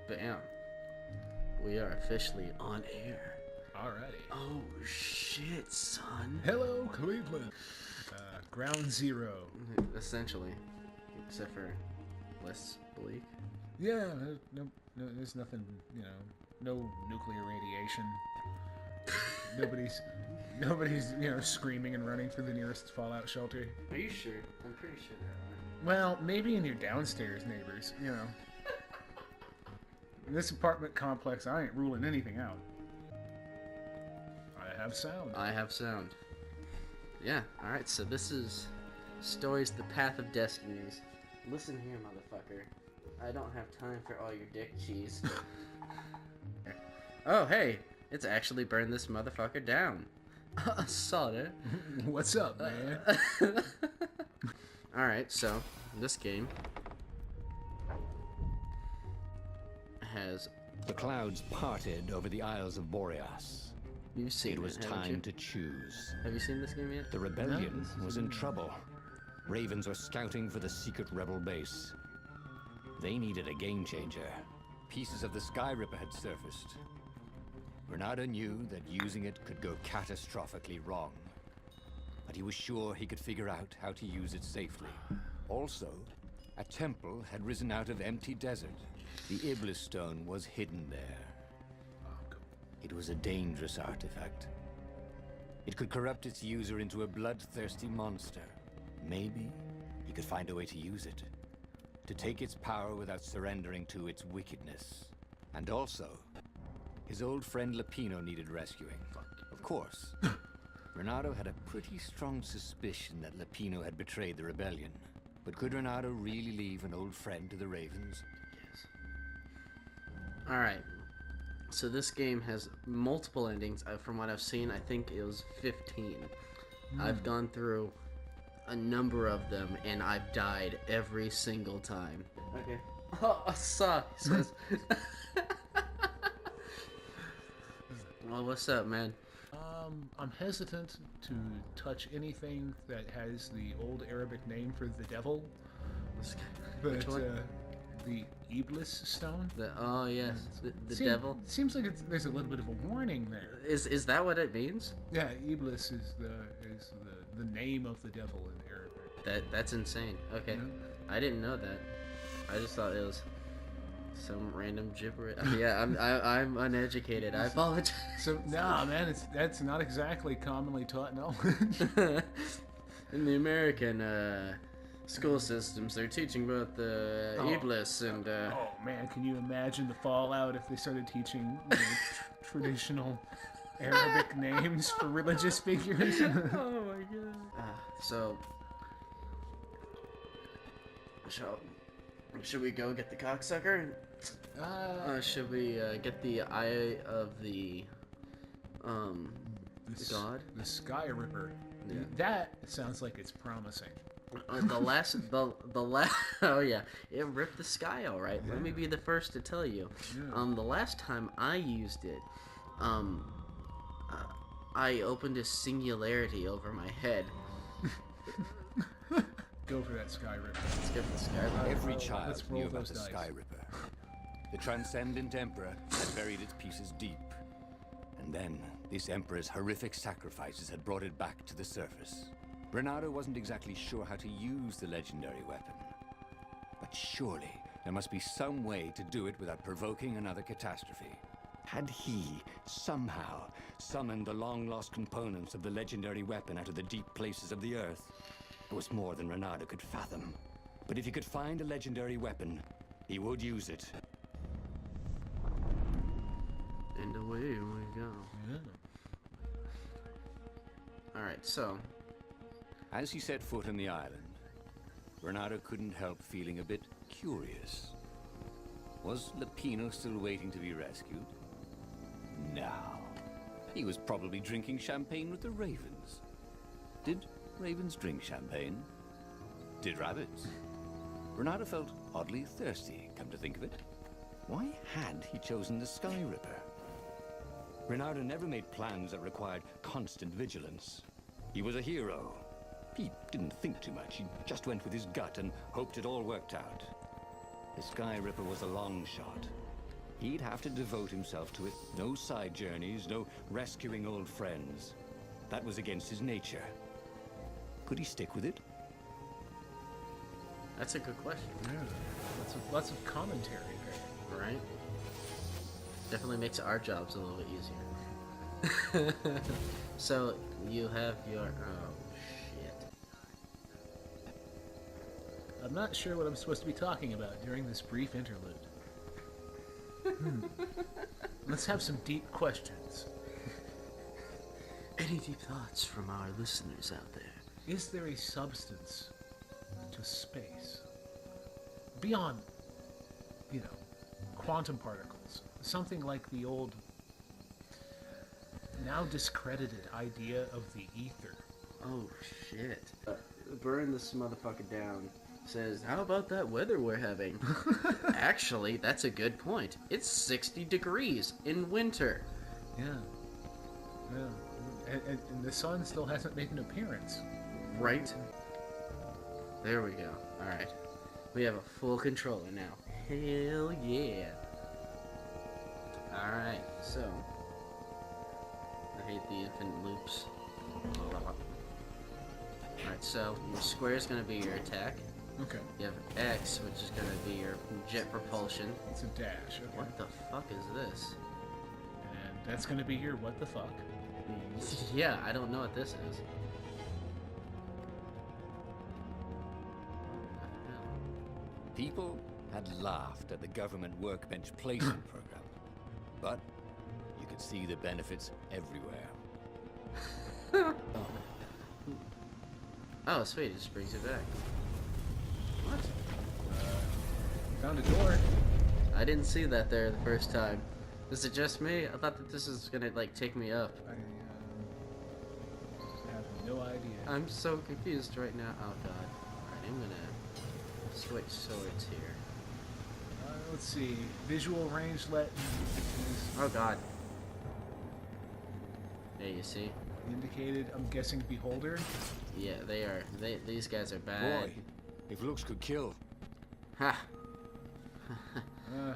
Bam. We are officially on air. Alrighty. Oh shit, son. Hello, Cleveland. Ground zero. Essentially. Except for less bleak. Yeah, no, there's nothing, no nuclear radiation. Nobody's, screaming and running for the nearest fallout shelter. Are you sure? I'm pretty sure there are. Well, maybe in your downstairs neighbors, In this apartment complex, I ain't ruling anything out. I have sound. I have sound. Yeah, alright, so this is Stories The Path of Destinies. Listen here, motherfucker. I don't have time for all your dick cheese. Oh, hey, it's actually burned this motherfucker down. Saw it. What's up, man? Alright, so, this game has... The clouds parted over the Isles of Boreas. You've seen it was haven't time you? to choose. Have you seen this game yet? The rebellion was in trouble. Ravens were scouting for the secret rebel base. They needed a game changer. Pieces of the Sky Ripper had surfaced. Bernardo knew that using it could go catastrophically wrong. But he was sure he could figure out how to use it safely. Also, a temple had risen out of empty desert. The Iblis stone was hidden there. It was a dangerous artifact. It could corrupt its user into a bloodthirsty monster. Maybe he could find a way to use it. To take its power without surrendering to its wickedness. And also, his old friend Lapino needed rescuing. Of course, Renato had a pretty strong suspicion that Lapino had betrayed the rebellion. But could Renato really leave an old friend to the Ravens? Yes. Alright. So this game has multiple endings. From what I've seen, I think it was 15. I've gone through a number of them, and I've died every single time. Okay. Oh, I saw. He says. Well, what's up, man? I'm hesitant to touch anything that has the old Arabic name for the devil. Which one? The Iblis stone. Oh yes, the devil. Seems like there's a little bit of a warning there. Is that what it means? Yeah, Iblis is the name of the devil in Arabic. That's insane. Okay, Yeah. I didn't know that. I just thought it was some random gibberish. Yeah, I'm uneducated. I apologize. So nah, man, that's not exactly commonly taught knowledge. In the American school systems, they're teaching about the Iblis and. Oh man, can you imagine the fallout if they started teaching traditional Arabic names for religious figures? Oh my god. So, should we go get the cocksucker? Should we get the eye of the god? The Sky Ripper. Yeah. That sounds like it's promising. The last. Oh yeah, it ripped the sky all right. Let me be the first to tell you. Yeah. The last time I used it, I opened a singularity over my head. Go for that Sky Ripper. Let's go for the sky ripper. Every child Let's roll knew about those the dice. Sky Ripper. The transcendent emperor had buried its pieces deep. And then, this emperor's horrific sacrifices had brought it back to the surface. Renato wasn't exactly sure how to use the legendary weapon. But surely, there must be some way to do it without provoking another catastrophe. Had he, somehow, summoned the long-lost components of the legendary weapon out of the deep places of the Earth? It was more than Renato could fathom. But if he could find a legendary weapon, he would use it. And away we go. Yeah. Alright, so. As he set foot on the island, Renato couldn't help feeling a bit curious. Was Lapino still waiting to be rescued? No. He was probably drinking champagne with the ravens. Did ravens drink champagne? Did rabbits? Renato felt oddly thirsty, come to think of it. Why had he chosen the Sky Ripper? Renardo never made plans that required constant vigilance. He was a hero. He didn't think too much. He just went with his gut and hoped it all worked out. The Sky Ripper was a long shot. He'd have to devote himself to it. No side journeys, no rescuing old friends. That was against his nature. Could he stick with it? That's a good question. Yeah. Lots of commentary there. Right? Definitely makes our jobs a little bit easier. So, you have your... Oh, shit. I'm not sure what I'm supposed to be talking about during this brief interlude. Let's have some deep questions. Any deep thoughts from our listeners out there? Is there a substance to space? Beyond, quantum particles. Something like the old, now discredited idea of the ether. Oh, shit. Burn this motherfucker down. Says, how about that weather we're having? Actually, that's a good point. It's 60 degrees in winter. Yeah. And the sun still hasn't made an appearance. Right? There we go. Alright. We have a full controller now. Hell yeah. Alright, so. I hate the infinite loops. Alright, so your square is going to be your attack. Okay. You have X, which is going to be your jet propulsion. It's a dash. Okay. What the fuck is this? And that's going to be your what the fuck. Yeah, I don't know what this is. People had laughed at the government workbench placement program, but you could see the benefits everywhere. Oh, sweet, it just brings it back. What? Found a door. I didn't see that there the first time. Is it just me? I thought that this is gonna, like, take me up. I have no idea. I'm so confused right now. Oh, God. Alright, I'm gonna switch swords here. Let's see. Visual range let Oh, God. Yeah, you see? indicated. I'm guessing beholder. Yeah, they are. These guys are bad. Boy, if looks could kill. Ha! Uh,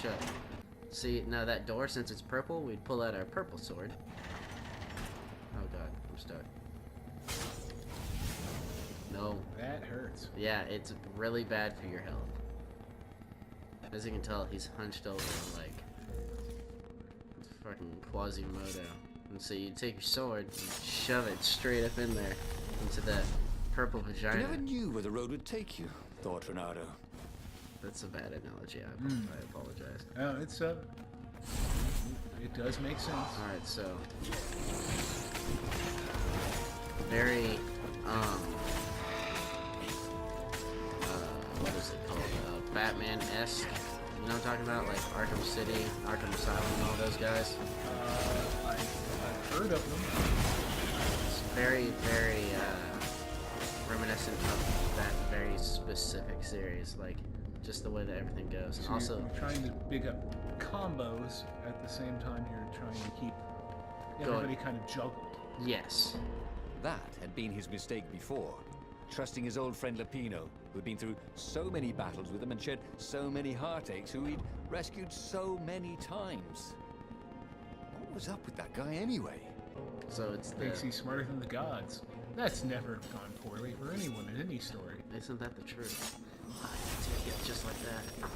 Shut. See, now that door, since it's purple, we'd pull out our purple sword. Oh, God. I'm stuck. No. that hurts. Yeah, it's really bad for your health. As you can tell, he's hunched over like fucking Quasimodo. And so you take your sword and shove it straight up in there into that purple You vagina. never knew where the road would take you, thought Renardo. That's a bad analogy. I apologize. Oh, it's it does make sense. Alright, so very what is it called? Batman-esque. You know what I'm talking about? Like Arkham City, Arkham Asylum, and all those guys. I've heard of them. It's very, very reminiscent of that very specific series. Like just the way that everything goes. And So also, you're trying to big up combos at the same time you're trying to keep everybody kind of juggled. yes. That had been his mistake before, trusting his old friend Lapino, who'd been through so many battles with him and shed so many heartaches, who he'd rescued so many times. What was up with that guy anyway? So it's the. Thinks he's smarter than the gods. That's never gone poorly for anyone in any story. Isn't that the truth? I can take it just like that. I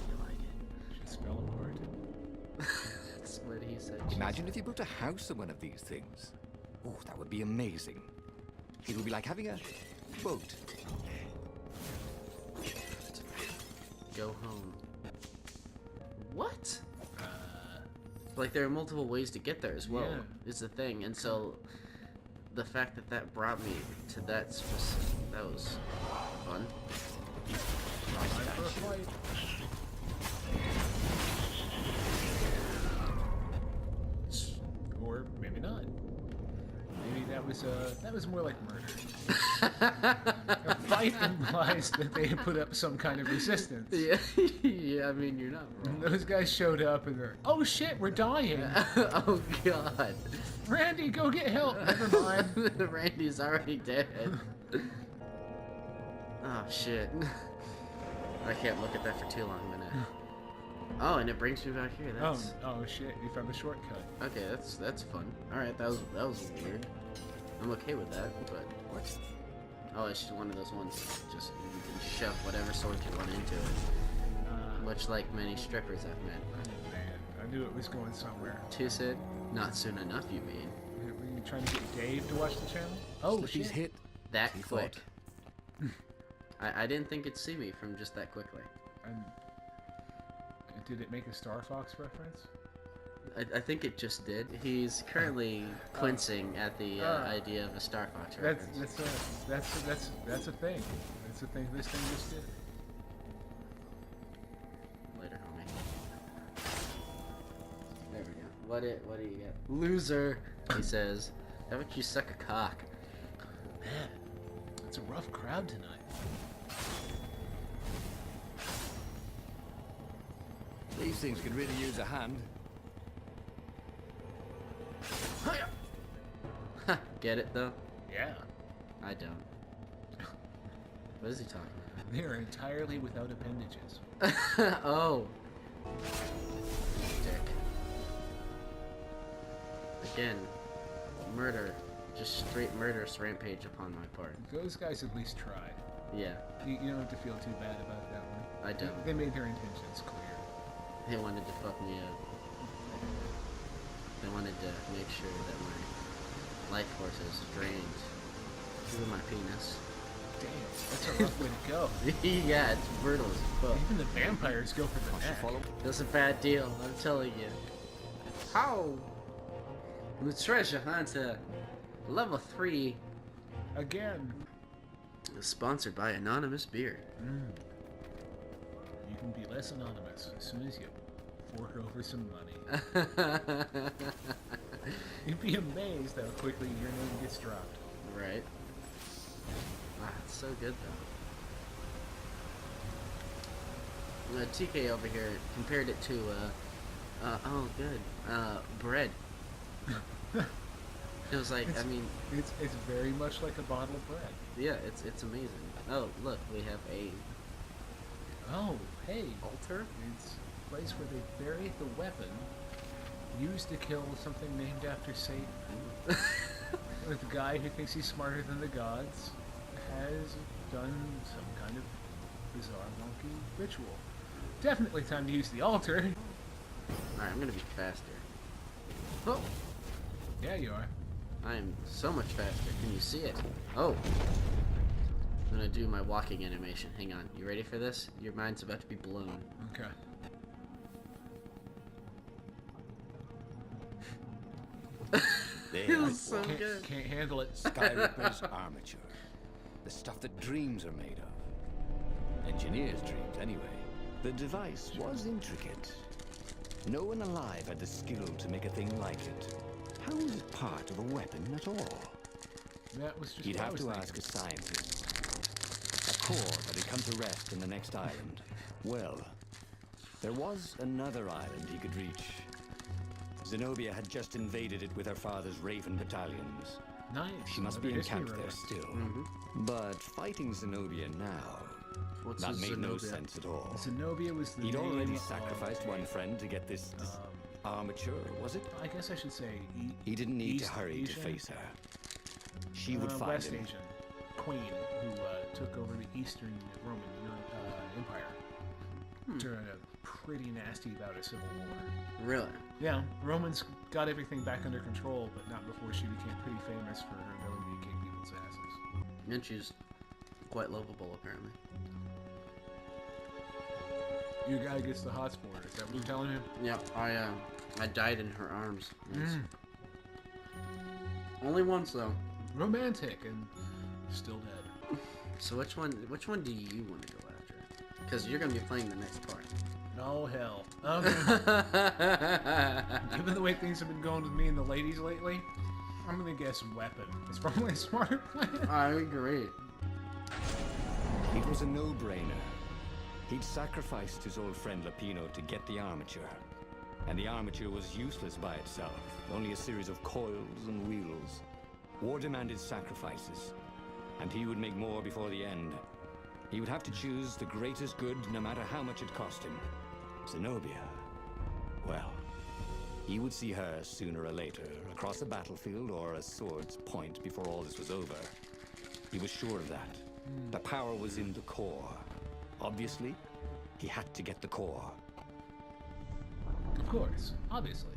feel like it. She fell apart. That's what he said. Imagine if you built a house on one of these things. Oh, that would be amazing. It would be like having a boat. Go home. What? Like there are multiple ways to get there as well. Yeah. Is the thing, and so the fact that that brought me to that specific, that was fun. Time for a fight. Or maybe not. Maybe that that was more like murder. A fight implies that they put up some kind of resistance. Yeah, yeah. I mean, you're not wrong. Those guys showed up and they're, oh shit, we're dying. Oh God. Randy, go get help. Never mind. Randy's already dead. Oh shit. I can't look at that for too long a minute. Oh, and it brings me back here. That's... Oh shit, you found the shortcut. Okay, that's fun. All right, that was weird. I'm okay with that, but what? Oh, it's just one of those ones. Just you can shove whatever sword you want into it. Much like many strippers I've met. Oh man, I knew it was going somewhere. Two said, not soon enough. You mean? Were you trying to get Dave to watch the channel? Oh, she's hit. That He quick. thought. I didn't think it'd see me from just that quickly. And did it make a Star Fox reference? I think it just did. He's currently quincing at the idea of a Star Fox reference. That's a thing. That's a thing this thing just did. Later, homie. There we go. What do you get? Loser, he says. How about you suck a cock? Man, it's a rough crowd tonight. These things could really use a hand. Get it though? Yeah. I don't. What is he talking They are entirely without appendages. about? Oh. Dick. Again, murder. Just straight murderous rampage upon my part. Those guys at least tried. Yeah, You don't have to feel too bad about that one. I don't. They made their intentions clear. They wanted to fuck me up. They wanted to make sure that my life force is drained through my penis. Damn, that's a rough way to go. Yeah, it's brutal as fuck. Even the vampires go for the neck. Follow. That's a bad deal, I'm telling you. How? The treasure hunter, level 3, Again. is sponsored by Anonymous Beer. You can be less anonymous as soon as you fork over some money. You'd be amazed how quickly your name gets dropped. Right. Ah, it's so good though. TK over here compared it to, oh good, bread. It was like, I mean, It's very much like a bottle of bread. yeah, it's amazing. Oh, look, we have a Oh, hey. altar. It's a place where they bury the weapon used to kill something named after Satan. The guy who thinks he's smarter than the gods has done some kind of bizarre monkey ritual. Definitely time to use the altar. Alright, I'm gonna be faster. Oh, Yeah, you are. I am so much faster. Can you see it? Oh. I'm gonna do my walking animation. Hang on. You ready for this? Your mind's about to be blown. Okay. It There, was so Can't, good. can't handle it. Skyripper's armature. The stuff that dreams are made of. Engineers' dreams, anyway. The device was intricate. No one alive had the skill to make a thing like it. How was it part of a weapon at all? That was just He'd what I have was to thinking. ask a scientist. A core that had come to rest in the next island. Well, there was another island he could reach. Zenobia had just invaded it with her father's Raven battalions. Nice. She must Another be history encamped there reference. still. Mm-hmm. But fighting Zenobia now, What's that a made no Zenobia? sense at all. Zenobia was the He'd already name sacrificed of one friend to get this armature, was it? I guess I should say He didn't need East to hurry Asian? to face her. She would find West him. Asian queen who took over the Eastern Roman Empire during a pretty nasty bout of civil war. Really? Yeah, Romans got everything back under control, but not before she became pretty famous for her ability to kick people's asses. And she's quite lovable, apparently. Your guy gets the hots for her. Is that what you're telling him? Yeah, I died in her arms. Once. Only once though. Romantic and still dead. So which one do you want to go after? Because you're gonna be playing the next part. Oh hell. Okay. Given the way things have been going with me and the ladies lately, I'm gonna guess weapon. It's probably a smarter plan. I agree. It was a no-brainer. He'd sacrificed his old friend Lapino to get the armature. And the armature was useless by itself, only a series of coils and wheels. War demanded sacrifices, and he would make more before the end. He would have to choose the greatest good, no matter how much it cost him. Zenobia. Well, he would see her sooner or later, across a battlefield or a sword's point before all this was over. He was sure of that. The power was in the core. Obviously, he had to get the core. Of course, obviously.